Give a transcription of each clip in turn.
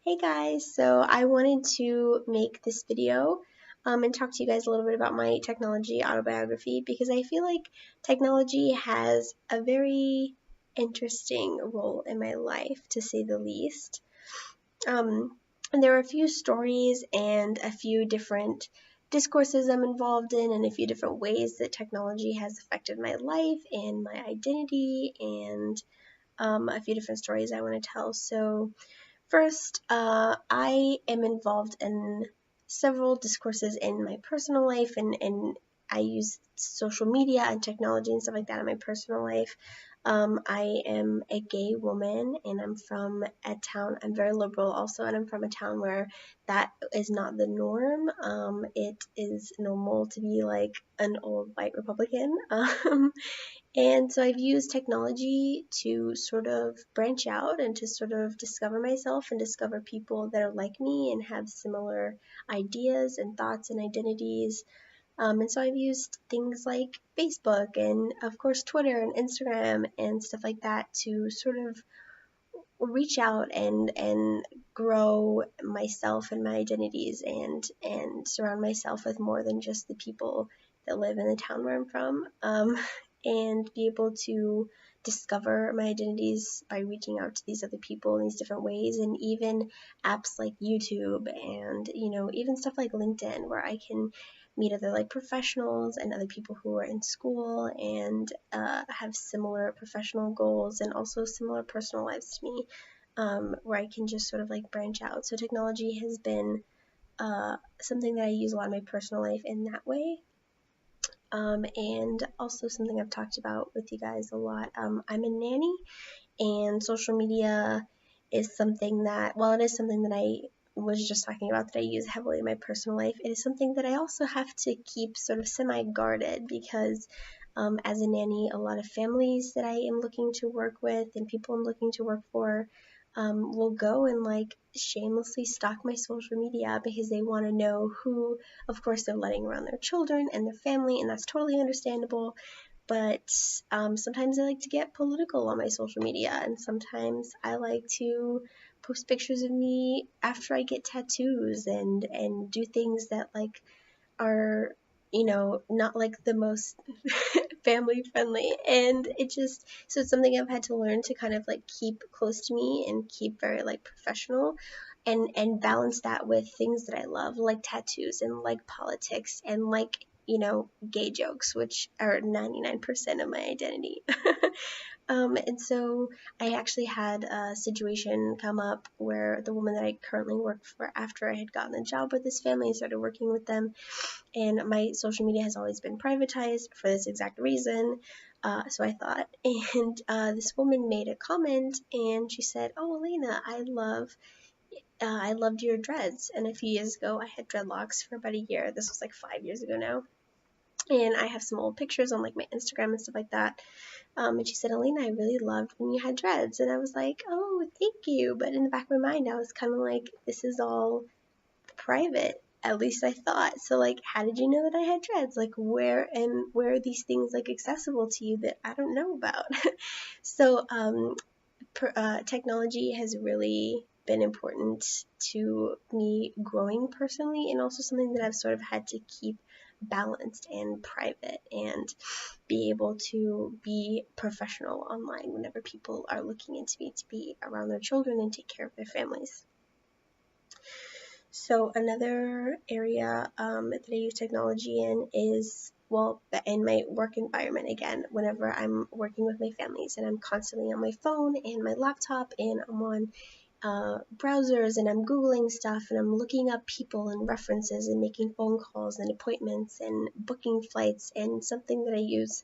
Hey guys, so I wanted to make this video and talk to you guys a little bit about my technology autobiography because I feel like technology has a very interesting role in my life, to say the least. And there are a few stories and a few different discourses I'm involved in, and a few different ways that technology has affected my life and my identity, and a few different stories I want to tell. So, first, I am involved in several discourses in my personal life, and I use social media and technology and stuff like that in my personal life. I am a gay woman, and I'm from a town, I'm very liberal also, and I'm from a town where that is not the norm. It is normal to be like an old white Republican. And so I've used technology to sort of branch out and to sort of discover myself and discover people that are like me and have similar ideas and thoughts and identities. And so I've used things like Facebook and, of course, Twitter and Instagram and stuff like that to sort of reach out and grow myself and my identities and surround myself with more than just the people that live in the town where I'm from, and be able to discover my identities by reaching out to these other people in these different ways, and even apps like YouTube and even stuff like LinkedIn, where I can meet other like professionals and other people who are in school and have similar professional goals and also similar personal lives to me, where I can just sort of like branch out. So technology has been something that I use a lot in my personal life in that way. And also something I've talked about with you guys a lot. I'm a nanny, and social media is something that, while it is something that I was just talking about that I use heavily in my personal life, it is something that I also have to keep sort of semi-guarded because as a nanny, a lot of families that I am looking to work with and people I'm looking to work for will go and like shamelessly stalk my social media because they want to know who, of course, they're letting around their children and their family, and that's totally understandable. But sometimes I like to get political on my social media, and sometimes I like to post pictures of me after I get tattoos and do things that like are not like the most family friendly, and it's something I've had to learn to kind of like keep close to me and keep very like professional, and balance that with things that I love, like tattoos and like politics and like gay jokes, which are 99% of my identity. And so I actually had a situation come up where the woman that I currently work for, after I had gotten a job with this family and started working with them, and my social media has always been privatized for this exact reason. So I thought, and this woman made a comment, and she said, "Oh, Elena, I loved your dreads." And a few years ago, I had dreadlocks for about a year. This was like 5 years ago now, and I have some old pictures on like my Instagram and stuff like that. And she said, "Elena, I really loved when you had dreads." And I was like, "Oh, thank you." But in the back of my mind, I was kind of like, this is all private. At least I thought. So like, how did you know that I had dreads? Like, where are these things like accessible to you that I don't know about? So technology has really been important to me growing personally, and also something that I've sort of had to keep balanced and private and be able to be professional online whenever people are looking into me to be around their children and take care of their families. So another area that I use technology in is, well, in my work environment again, whenever I'm working with my families and I'm constantly on my phone and my laptop and I'm on browsers and I'm Googling stuff and I'm looking up people and references and making phone calls and appointments and booking flights, and something that I use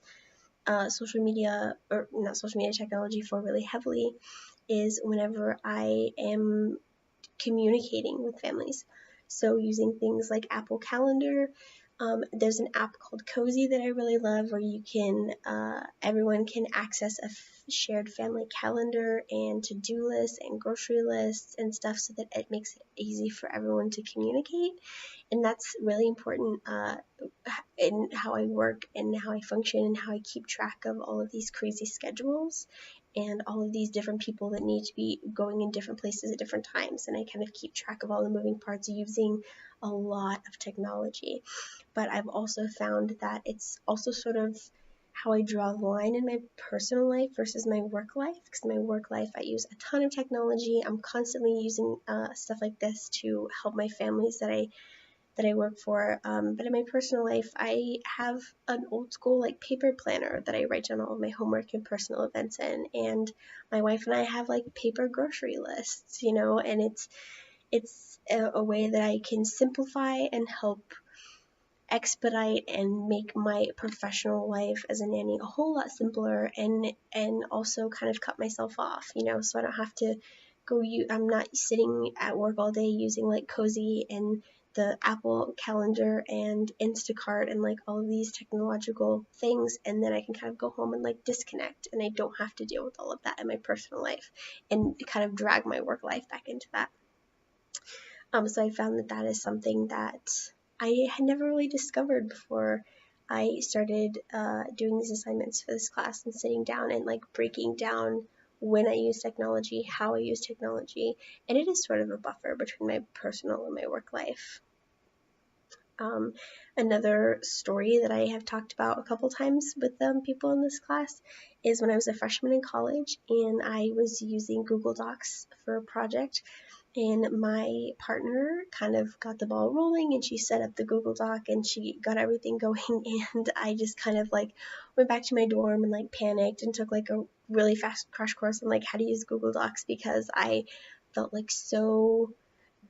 social media, or not social media, technology for really heavily is whenever I am communicating with families. So using things like Apple Calendar. There's an app called Cozy that I really love, where you can everyone can access a shared family calendar and to-do lists and grocery lists and stuff, so that it makes it easy for everyone to communicate. And that's really important in how I work and how I function and how I keep track of all of these crazy schedules. and all of these different people that need to be going in different places at different times. And I kind of keep track of all the moving parts using a lot of technology. But I've also found that it's also sort of how I draw the line in my personal life versus my work life. Because my work life, I use a ton of technology. I'm constantly using stuff like this to help my families that I work for. But in my personal life, I have an old school like paper planner that I write down all of my homework and personal events in. And my wife and I have like paper grocery lists, and it's a way that I can simplify and help expedite and make my professional life as a nanny a whole lot simpler, and also kind of cut myself off, so I don't have to I'm not sitting at work all day using like Cozy and the Apple Calendar and Instacart and like all of these technological things, and then I can kind of go home and like disconnect, and I don't have to deal with all of that in my personal life and kind of drag my work life back into that. So I found that that is something that I had never really discovered before I started doing these assignments for this class and sitting down and like breaking down when I use technology, how I use technology, and it is sort of a buffer between my personal and my work life. Another story that I have talked about a couple times with people in this class is when I was a freshman in college and I was using Google Docs for a project, and my partner kind of got the ball rolling and she set up the Google Doc and she got everything going, and I just kind of like went back to my dorm and like panicked and took like a really fast crash course on like how to use Google Docs, because I felt like so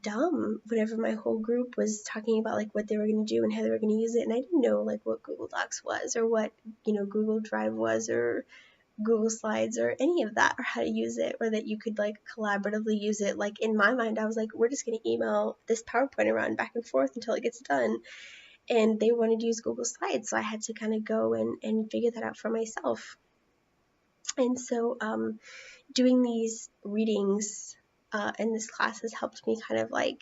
dumb whenever my whole group was talking about like what they were going to do and how they were going to use it, and I didn't know like what Google Docs was or what Google Drive was or Google Slides or any of that, or how to use it, or that you could like collaboratively use it. Like in my mind, I was like, we're just going to email this PowerPoint around back and forth until it gets done. And they wanted to use Google Slides, so I had to kind of go and figure that out for myself. And so doing these readings in this class has helped me kind of like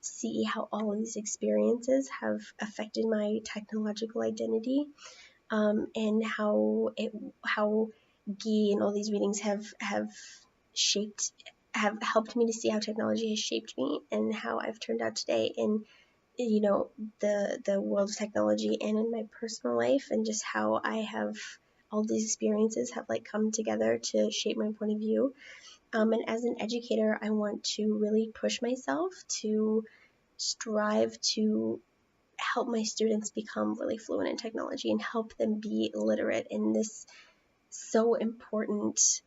see how all of these experiences have affected my technological identity, and how Gee and all these readings have helped me to see how technology has shaped me and how I've turned out today in the world of technology and in my personal life, and just how I have all these experiences have like come together to shape my point of view. And as an educator, I want to really push myself to strive to help my students become really fluent in technology and help them be literate in this so important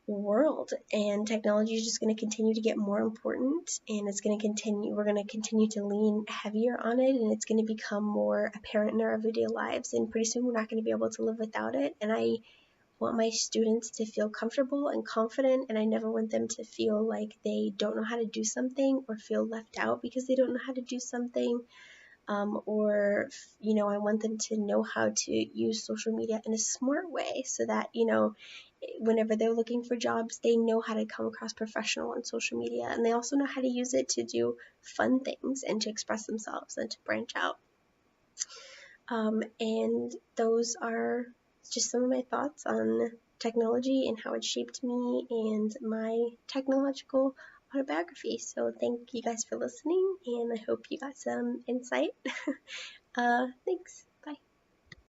world. And technology is just going to continue to get more important, and we're going to continue to lean heavier on it, and it's going to become more apparent in our everyday lives, and pretty soon we're not going to be able to live without it. And I want my students to feel comfortable and confident, and I never want them to feel like they don't know how to do something or feel left out because they don't know how to do something. Or I want them to know how to use social media in a smart way, so that whenever they're looking for jobs, they know how to come across professional on social media, and they also know how to use it to do fun things and to express themselves and to branch out. And those are just some of my thoughts on technology and how it shaped me and my technological autobiography. So thank you guys for listening, and I hope you got some insight. Thanks.